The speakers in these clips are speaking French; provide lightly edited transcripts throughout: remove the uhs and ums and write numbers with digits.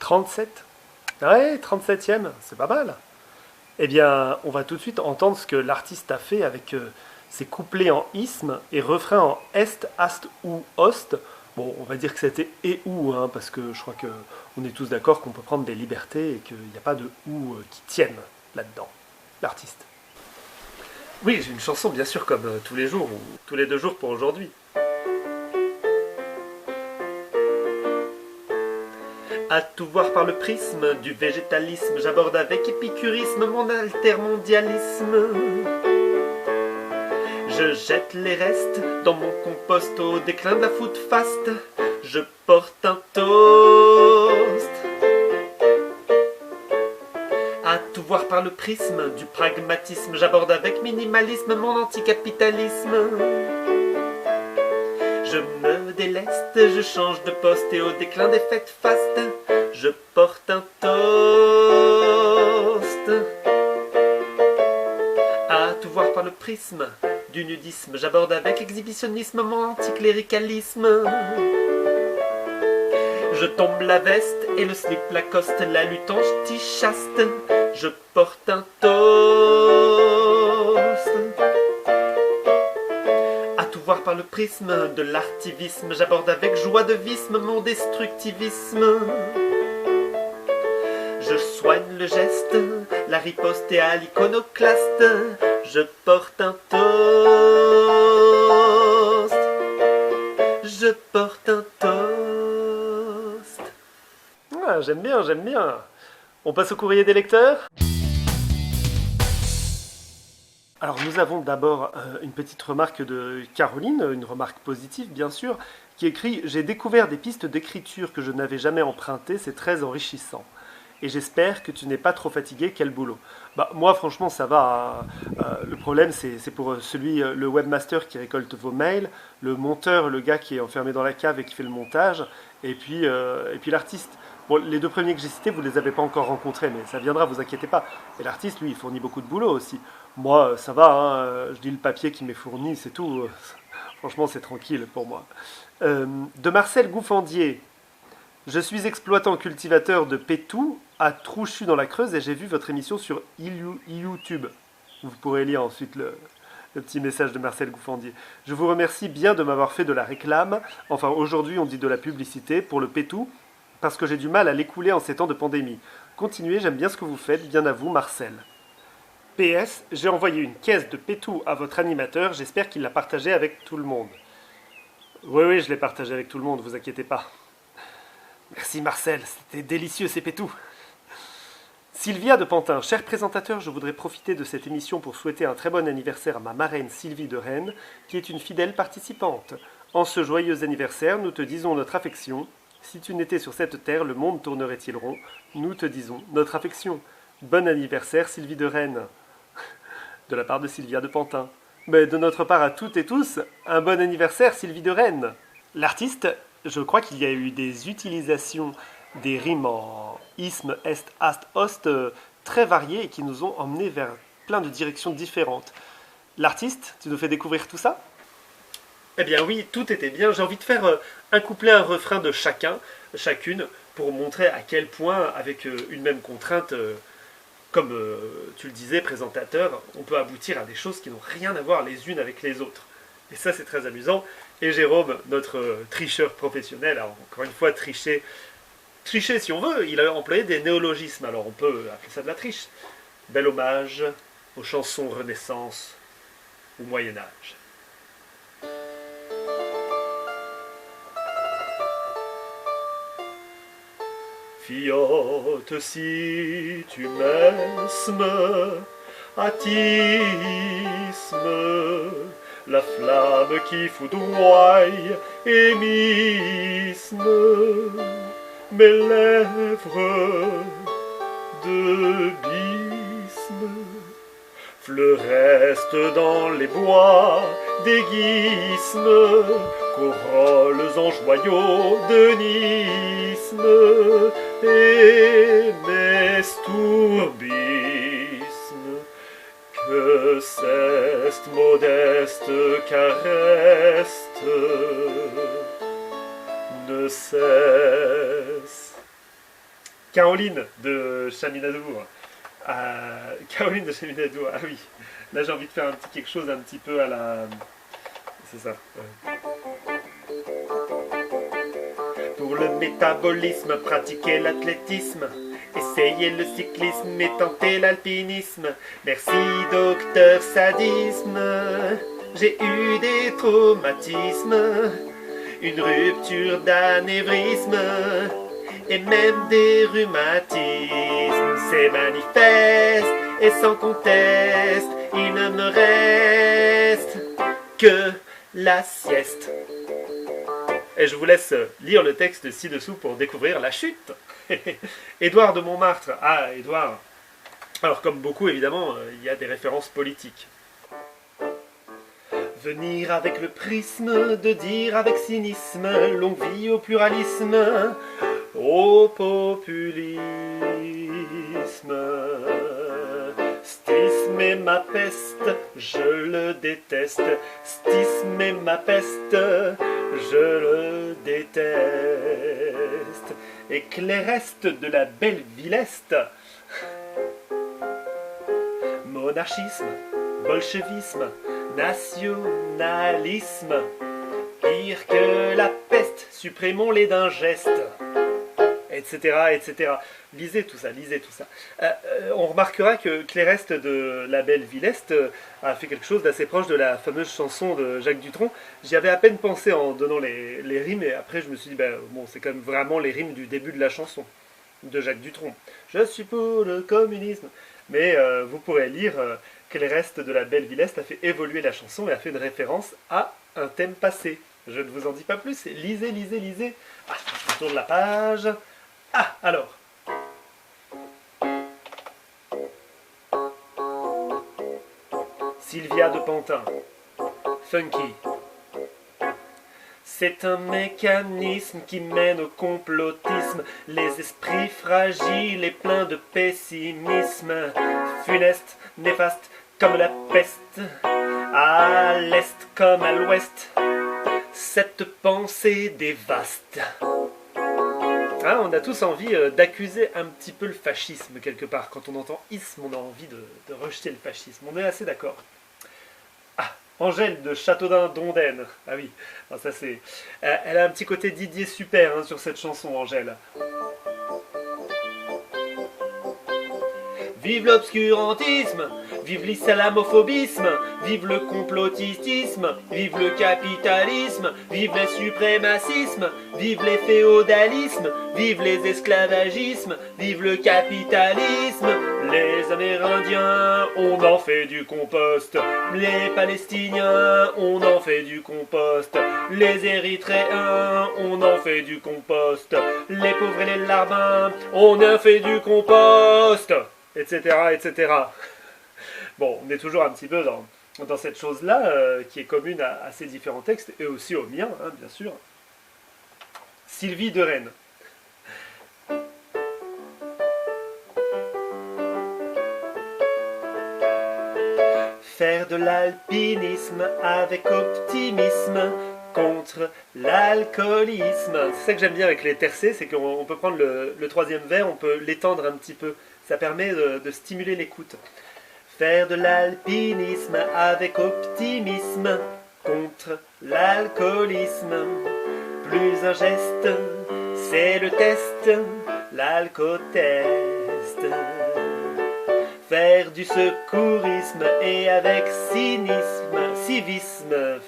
37? Ouais, 37e, c'est pas mal. Eh bien, on va tout de suite entendre ce que l'artiste a fait avec ses couplets en isme et refrains en est, ast ou ost. Bon, on va dire que c'était et ou, hein, parce que je crois que on est tous d'accord qu'on peut prendre des libertés et qu'il n'y a pas de ou qui tiennent là-dedans, l'artiste. Oui, j'ai une chanson bien sûr comme tous les jours ou tous les 2 jours pour aujourd'hui. À tout voir par le prisme du végétalisme, j'aborde avec épicurisme mon altermondialisme. Je jette les restes dans mon compost au déclin de la food fast. Je porte un toast. À tout voir par le prisme du pragmatisme, j'aborde avec minimalisme mon anticapitalisme. Je me déleste, je change de poste et au déclin des fêtes fastes, je porte un toast. À tout voir par le prisme du nudisme, j'aborde avec exhibitionnisme mon anticléricalisme. Je tombe la veste et le slip Lacoste, la lutte anti-chaste, je porte un toast. À tout voir par le prisme de l'artivisme, j'aborde avec joie de visme mon destructivisme. Je soigne le geste, la riposte et à l'iconoclaste, je porte un toast. Je porte un toast. Ah, j'aime bien, j'aime bien. On passe au courrier des lecteurs ? Alors nous avons d'abord une petite remarque de Caroline, une remarque positive bien sûr, qui écrit « J'ai découvert des pistes d'écriture que je n'avais jamais empruntées, c'est très enrichissant. Et j'espère que tu n'es pas trop fatigué, quel boulot ?» Bah moi franchement ça va, hein. Le problème c'est pour le webmaster qui récolte vos mails, le monteur, le gars qui est enfermé dans la cave et qui fait le montage, et puis l'artiste. Bon, les 2 premiers que j'ai cités, vous ne les avez pas encore rencontrés, mais ça viendra, vous inquiétez pas. Et l'artiste, lui, il fournit beaucoup de boulot aussi. Moi, ça va, hein, je lis le papier qui m'est fourni, c'est tout. Franchement, c'est tranquille pour moi. De Marcel Gouffandier. Je suis exploitant cultivateur de Pétou à Trouchu dans la Creuse et j'ai vu votre émission sur YouTube. Vous pourrez lire ensuite le petit message de Marcel Gouffandier. Je vous remercie bien de m'avoir fait de la réclame. Enfin, aujourd'hui, on dit de la publicité pour le Pétou, parce que j'ai du mal à l'écouler en ces temps de pandémie. Continuez, j'aime bien ce que vous faites, bien à vous, Marcel. PS, j'ai envoyé une caisse de pétou à votre animateur, j'espère qu'il l'a partagée avec tout le monde. Oui, je l'ai partagé avec tout le monde, vous inquiétez pas. Merci Marcel, c'était délicieux ces pétous. Sylvia de Pantin, cher présentateur, je voudrais profiter de cette émission pour souhaiter un très bon anniversaire à ma marraine Sylvie de Rennes, qui est une fidèle participante. En ce joyeux anniversaire, nous te disons notre affection. Si tu n'étais sur cette terre, le monde tournerait-il rond? Nous te disons notre affection. Bon anniversaire, Sylvie de Rennes. De la part de Sylvia de Pantin. Mais de notre part à toutes et tous, un bon anniversaire, Sylvie de Rennes. L'artiste, je crois qu'il y a eu des utilisations des rimes en isme, est, ast, ost très variées et qui nous ont emmenés vers plein de directions différentes. L'artiste, tu nous fais découvrir tout ça? Eh bien oui, tout était bien. J'ai envie de faire un couplet, un refrain de chacune, pour montrer à quel point, avec une même contrainte, comme tu le disais, présentateur, on peut aboutir à des choses qui n'ont rien à voir les unes avec les autres. Et ça, c'est très amusant. Et Jérôme, notre tricheur professionnel, a encore une fois triché si on veut. Il a employé des néologismes, alors on peut appeler ça de la triche. Bel hommage aux chansons Renaissance ou Moyen-Âge. Fiote si tu m'esmes, attisme la flamme qui foudroie et misme mes lèvres de bisme. Fleureste dans les bois d'aiguisme, corolles en joyaux de nisme, et m'estourbisme. Que cette modeste caresse ne cesse Caroline de Chaminadour. Caroline de Chaminadour, ah oui. Là j'ai envie de faire un petit quelque chose un petit peu à la... C'est ça. Ouais. Pour le métabolisme, pratiquer l'athlétisme. Essayez le cyclisme et tenter l'alpinisme. Merci docteur sadisme. J'ai eu des traumatismes, une rupture d'anévrisme et même des rhumatismes. C'est manifeste et sans conteste, il ne me reste que la sieste. Et je vous laisse lire le texte ci-dessous pour découvrir la chute. Édouard de Montmartre. Ah, Édouard. Alors, comme beaucoup, évidemment, il y a des références politiques. Venir avec le prisme de dire avec cynisme, longue vie au pluralisme, au populisme. Stisme est ma peste, je le déteste. Stisme est ma peste, je le déteste. Et Cléreste de la belle Villeste. Monarchisme, bolchevisme, nationalisme, pire que la peste, supprimons-les d'un geste, etc., etc. Lisez tout ça, lisez tout ça. On remarquera que Cléreste de la belle Villeste a fait quelque chose d'assez proche de la fameuse chanson de Jacques Dutronc. J'y avais à peine pensé en donnant les rimes, et après je me suis dit, bon, c'est quand même vraiment les rimes du début de la chanson de Jacques Dutronc. Je suis pour le communisme. Mais vous pourrez lire Cléreste de la belle Villeste a fait évoluer la chanson et a fait une référence à un thème passé. Je ne vous en dis pas plus, lisez, lisez, lisez. Ah, je tourne la page. Ah, alors. Sylvia de Pantin. Funky. C'est un mécanisme qui mène au complotisme, les esprits fragiles et pleins de pessimisme, funeste, néfaste comme la peste, à l'est comme à l'ouest, cette pensée dévaste. Ah, on a tous envie d'accuser un petit peu le fascisme quelque part. Quand on entend isme, on a envie de rejeter le fascisme. On est assez d'accord. Angèle de Châteaudun-Dondenne. Ah oui, alors ça c'est... elle a un petit côté Didier Super sur cette chanson, Angèle. Vive l'obscurantisme, vive l'islamophobisme, vive le complotisme, vive le capitalisme, vive le suprémacisme, vive les féodalismes, vive les esclavagismes, vive le capitalisme. Les Amérindiens, on en fait du compost. Les Palestiniens, on en fait du compost. Les Érythréens, on en fait du compost. Les pauvres et les larbins, on en fait du compost. Etc. etc. Bon, on est toujours un petit peu dans cette chose-là qui est commune à ces différents textes et aussi au mien, hein, bien sûr. Sylvie de Rennes. Faire de l'alpinisme avec optimisme contre l'alcoolisme. C'est ça que j'aime bien avec les tercets, c'est qu'on peut prendre le troisième vers, on peut l'étendre un petit peu. Ça permet de stimuler l'écoute. Faire de l'alpinisme avec optimisme contre l'alcoolisme. Plus un geste, c'est le test, l'alcotest. Faire du secourisme et avec civisme,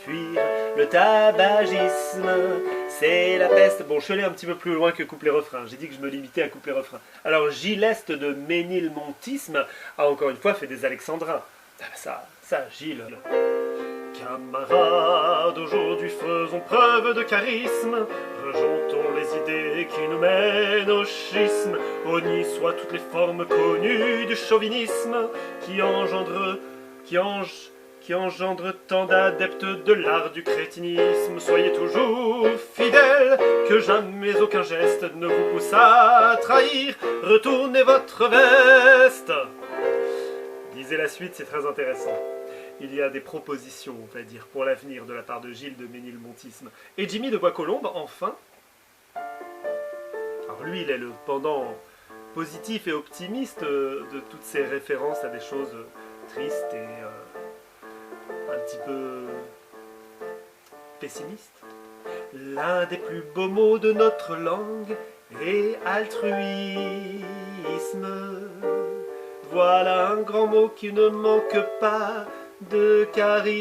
fuir le tabagisme, c'est la peste. Bon, je suis allé un petit peu plus loin que couplet-refrain. J'ai dit que je me limitais à couplet-refrain. Alors, Gileste de Ménilmontisme a encore une fois fait des alexandrins. Ça, Gilles. Camarades, aujourd'hui faisons preuve de charisme, rejetons les idées qui nous mènent au schisme, honnie soit toutes les formes connues du chauvinisme, qui engendre tant d'adeptes de l'art du crétinisme. Soyez toujours fidèles, que jamais aucun geste ne vous pousse à trahir, retournez votre veste. Lisez la suite, c'est très intéressant. Il y a des propositions, on va dire, pour l'avenir de la part de Gilles de Ménilmontisme. Et Jimmy de Bois-Colombes, enfin. Alors lui, il est le pendant positif et optimiste de toutes ces références à des choses tristes et un petit peu pessimistes. L'un des plus beaux mots de notre langue est altruisme. Voilà un grand mot qui ne manque pas de charisme.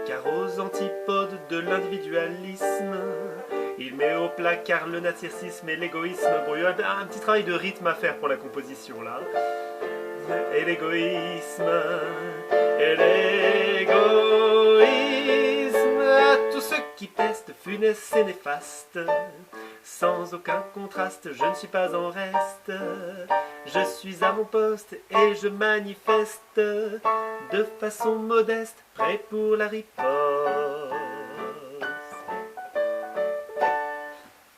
Car aux antipodes de l'individualisme, il met au placard le narcissisme et l'égoïsme. Bon, il y a un petit travail de rythme à faire pour la composition là. Et l'égoïsme, et l'égoïsme, à tous ceux qui pestent, funestes et néfastes. Sans aucun contraste, je ne suis pas en reste. Je suis à mon poste et je manifeste de façon modeste, prêt pour la riposte.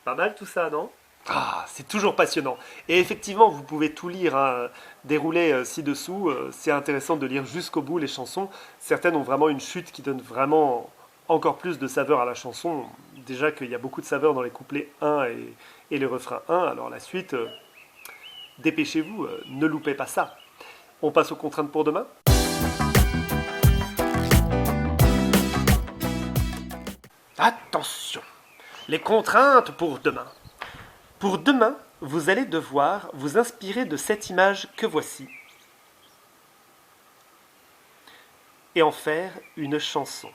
Pas mal tout ça, non? Ah, c'est toujours passionnant. Et effectivement, vous pouvez tout lire, hein, dérouler ci-dessous. C'est intéressant de lire jusqu'au bout les chansons. Certaines ont vraiment une chute qui donne vraiment encore plus de saveur à la chanson. Déjà qu'il y a beaucoup de saveur dans les couplets 1 et le refrain 1. Alors la suite, dépêchez-vous, ne loupez pas ça. On passe aux contraintes pour demain. Attention, les contraintes pour demain. Pour demain, vous allez devoir vous inspirer de cette image que voici et en faire une chanson.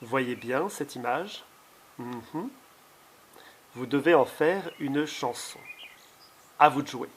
Voyez bien cette image. Vous devez en faire une chanson. À vous de jouer.